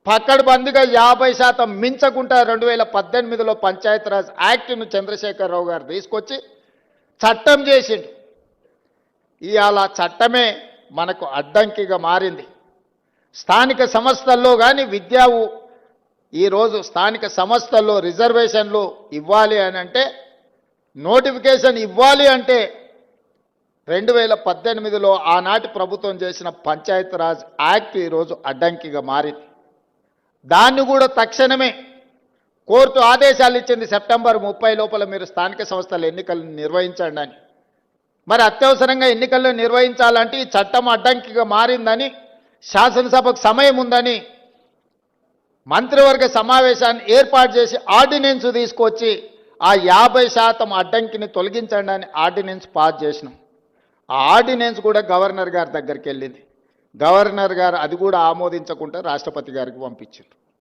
పక్కడబందిగా 50% మించకుండా 2018లో పంచాయతీరాజ్ యాక్ట్ను చంద్రశేఖరరావు గారు తీసుకొచ్చి చట్టం చేసిండు. ఇవాళ చట్టమే మనకు అడ్డంకిగా మారింది. స్థానిక సంస్థల్లో కానీ ఈరోజు స్థానిక సంస్థల్లో రిజర్వేషన్లు ఇవ్వాలి అని అంటే, నోటిఫికేషన్ ఇవ్వాలి అంటే 2018లో ఆనాటి ప్రభుత్వం చేసిన పంచాయతీరాజ్ యాక్ట్ ఈరోజు అడ్డంకిగా మారింది. దాన్ని కూడా తక్షణమే కోర్టు ఆదేశాలు ఇచ్చింది, సెప్టెంబర్ 30 లోపల మీరు స్థానిక సంస్థల ఎన్నికలు నిర్వహించండి అని. మరి అత్యవసరంగా ఎన్నికల్లో నిర్వహించాలంటే ఈ చట్టం అడ్డంకిగా మారిందని, శాసనసభకు సమయం ఉందని మంత్రివర్గ సమావేశాన్ని ఏర్పాటు చేసి ఆర్డినెన్స్ తీసుకొచ్చి ఆ 50% అడ్డంకిని తొలగించండి అని ఆర్డినెన్స్ పాస్ చేసినాం. ఆ ఆర్డినెన్స్ కూడా గవర్నర్ గారి దగ్గరికి వెళ్ళింది. గవర్నర్ గారు అది కూడా ఆమోదించకుండా రాష్ట్రపతి గారికి పంపించారు.